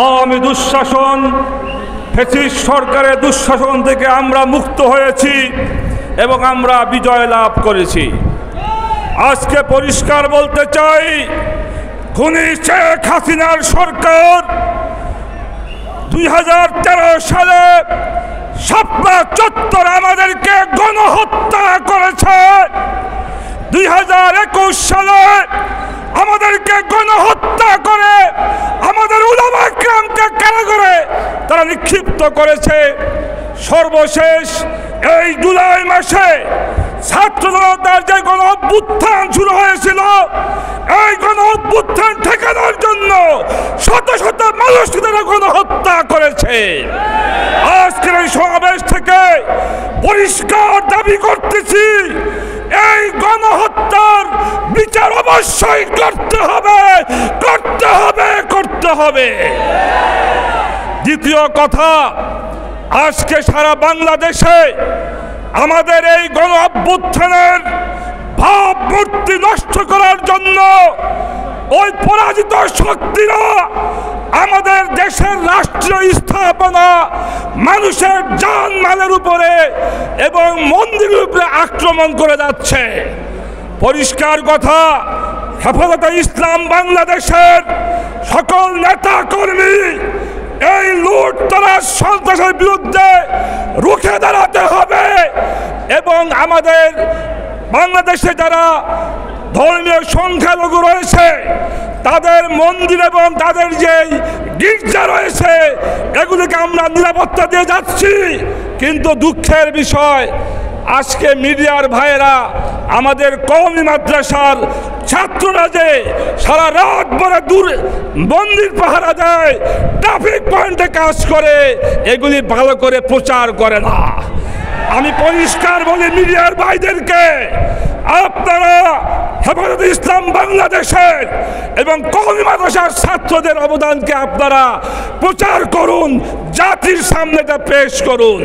আওয়ামী দুঃশাসন, fascist সরকারের দুঃশাসন থেকে আমরা মুক্ত হয়েছি এবং আমরা বিজয় লাভ করেছি। আজকে পরিষ্কার বলতে চাই, খুনি শেখ হাসিনার সরকার 2013 সালে শাপলা চত্বরে আমাদেরকে গণহত্যা করেছে। 2021 সালে আমাদেরকে গণহত্যা করে আমাদের উলামা কিরামকে কারাগারে তারা নিক্ষিপ্ত করেছে। সর্বশেষ এই জুলাই মাসে ছাত্র জনতার যে গণ অভ্যুত্থান শুরু হয়েছিল, এই গণ অভ্যুত্থান ঠেকানোর জন্য শত শত মানুষকে তারা গণহত্যা করেছে। আজকের এই সমাবেশ থেকে পরিষ্কার দাবি করতেছি, এই গণহত্যার বিচার অবশ্যই করতে হবে, করতে হবে, করতে হবে। দ্বিতীয় কথা, আজকে সারা বাংলাদেশে আমাদের এই গণ অভ্যুত্থানের ভাবমূর্তি নষ্ট করার জন্য ওই পরাজিত শক্তিরা আমাদের দেশের রাষ্ট্রীয় স্থাপনা, মানুষের জানমালের উপরে এবং মন্দিরের উপরে আক্রমণ করে যাচ্ছে। পরিষ্কার কথা, হেফাজতে ইসলাম বাংলাদেশের সকল নেতা কর্মী এই লুটতরাজ সন্ত্রাসের বিরুদ্ধে রুখে দাঁড়াতে হবে এবং আমাদের বাংলাদেশে যারা ধর্মীয় সংখ্যালঘু রয়েছে তাদের মন্দির এবং তাদের যে গির্জা রয়েছে এগুলিকে আমরা নিরাপত্তা দিয়ে যাচ্ছি। কিন্তু দুঃখের বিষয়, আজকে মিডিয়ার ভাইয়েরা আমাদের কওমি মাদ্রাসার ছাত্ররা যে সারা রাত ভরে দূর মন্দির পাহারা দেয়, ট্রাফিক পয়েন্টে কাজ করে, এগুলি ভালো করে প্রচার করে না। আমি পরিষ্কার বলি মিডিয়ার ভাইদেরকে, আপনারা হেফাজতে ইসলাম বাংলাদেশের এবং কওমি মাদ্রাসার ছাত্রদের অবদানকে আপনারা প্রচার করুন, জাতির সামনে তা পেশ করুন।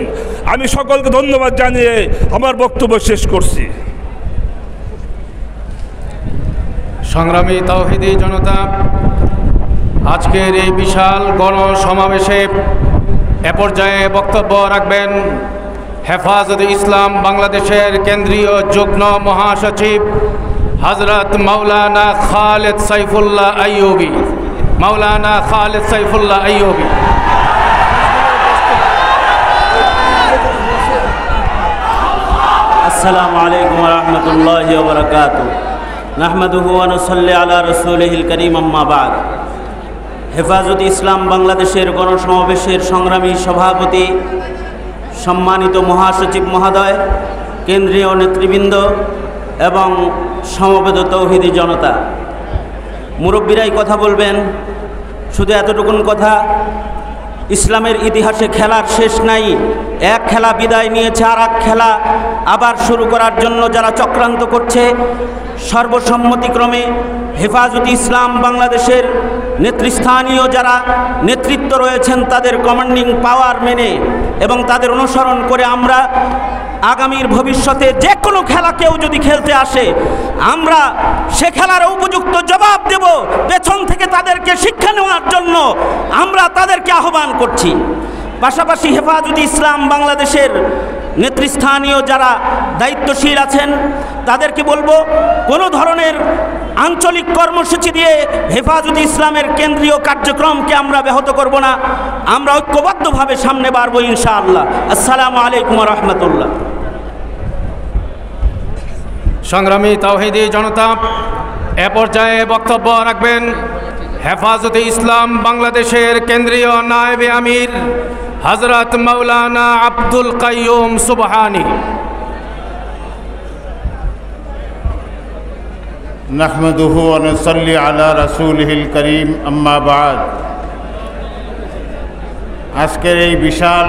আমি সকলকে ধন্যবাদ জানিয়ে আমার বক্তব্য শেষ করছি। সংগ্রামী তাওহীদি জনতা, আজকের এই বিশাল গণসমাবেশে এ পর্যায়ে বক্তব্য রাখবেন হেফাজতে ইসলাম বাংলাদেশের কেন্দ্রীয় যুগ্ম মহাসচিব হযরত মাওলানা খালেদ সাইফুল্লাহ আইয়ুবী। মাওলানা খালেদ সাইফুল্লাহ আইয়ুবী। আসসালামু আলাইকুম ওয়া রাহমাতুল্লাহি ওয়া বারাকাতুহু। নাহমাদুহু ওয়া নুসাল্লি আলা রাসূলিহিল কারীম, আম্মা বা'দ। হেফাজতে ইসলাম বাংলাদেশের গণসমাবেশের সংগ্রামী সভাপতি, সম্মানিত মহাসচিব মহোদয়, কেন্দ্রীয় নেতৃবৃন্দ এবং সমবেত তাওহীদি জনতা, মুরব্বীরাই কথা বলবেন। শুধু এতটুকুন কথা, ইসলামের ইতিহাসে খেলার শেষ নাই। এক খেলা বিদায় নিয়েছে, আর এক খেলা আবার শুরু করার জন্য যারা চক্রান্ত করছে, সর্বসম্মতিক্রমে হেফাজতে ইসলাম বাংলাদেশের নেতৃস্থানীয় যারা নেতৃত্ব রয়েছেন তাদের কমান্ডিং পাওয়ার মেনে এবং তাদের অনুসরণ করে আমরা আগামীর ভবিষ্যতে যে কোনো খেলা কেউ যদি খেলতে আসে, আমরা সে খেলার উপযুক্ত জবাব দেব। পেছন থেকে তাদেরকে শিক্ষা নেওয়ার জন্য আমরা তাদেরকে আহ্বান করছি। পাশাপাশি হেফাজতে ইসলাম বাংলাদেশের নেতৃস্থানীয় যারা দায়িত্বশীল আছেন তাদেরকে বলবো, কোনো ধরনের আঞ্চলিক কর্মসূচি দিয়ে হেফাজতে ইসলামের কেন্দ্রীয় কার্যক্রমকে আমরা ব্যাহত করব না। আমরা ঐক্যবদ্ধভাবে সামনে বাড়ব ইনশাআল্লাহ। আসসালামু আলাইকুম ওয়া রাহমাতুল্লাহ। সংগ্রামী তাওহীদি জনতা, এ পর্যায়ে বক্তব্য রাখবেন হেফাজতে ইসলাম বাংলাদেশের কেন্দ্রীয় নায়েবে আমির হযরত মাওলানা আব্দুল কাইয়ুম সুবহানী। নাহমাদুহু ওয়া নুসাল্লি আলা রাসূলিহিল কারীম, আম্মা বা'দ। আজকের এই বিশাল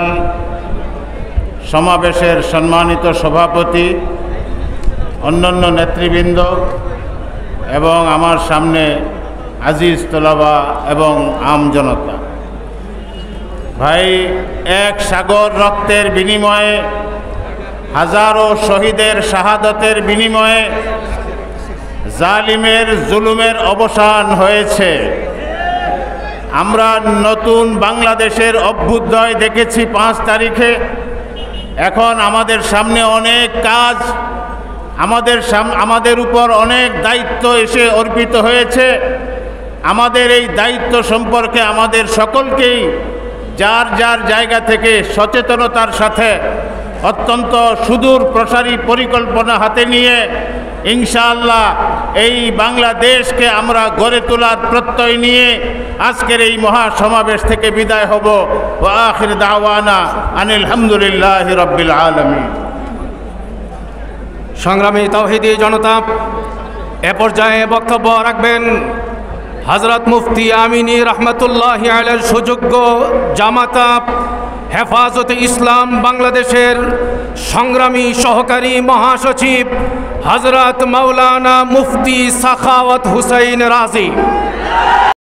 সমাবেশের সম্মানিত সভাপতি, অন্যান্য নেতৃবৃন্দ এবং আমার সামনে আজিজ তোলাবা এবং আম জনতা, ভাই, এক সাগর রক্তের বিনিময়ে, হাজারো শহীদের শাহাদাতের বিনিময়ে জালিমের জুলুমের অবসান হয়েছে। আমরা নতুন বাংলাদেশের অভ্যুদয় দেখেছি 5 তারিখে। এখন আমাদের সামনে অনেক কাজ, আমাদের উপর অনেক দায়িত্ব এসে অর্পিত হয়েছে। আমাদের এই দায়িত্ব সম্পর্কে আমাদের সকলকেই যার যার জায়গা থেকে সচেতনতার সাথে অত্যন্ত সুদূর প্রসারী পরিকল্পনা হাতে নিয়ে ইনশাআল্লাহ এই বাংলাদেশকে আমরা গড়ে তোলার প্রত্যয় নিয়ে আজকের এই মহাসমাবেশ থেকে বিদায় হব। ওয়া আখির দাওয়ানা আনিল হামদুলিল্লাহি রাব্বিল আলামিন। সংগ্রামী তাওহীদি জনতা, এ পর্যায়ে বক্তব্য রাখবেন হযরত মুফতি আমিনী রহমতুল্লাহি আলাইহির সুযোগ্য জামাতা হেফাজতে ইসলাম বাংলাদেশের সংগ্রামী সহকারী মহাসচিব হযরত মাওলানা মুফতি সাখাওয়াত হুসাইন রাজি।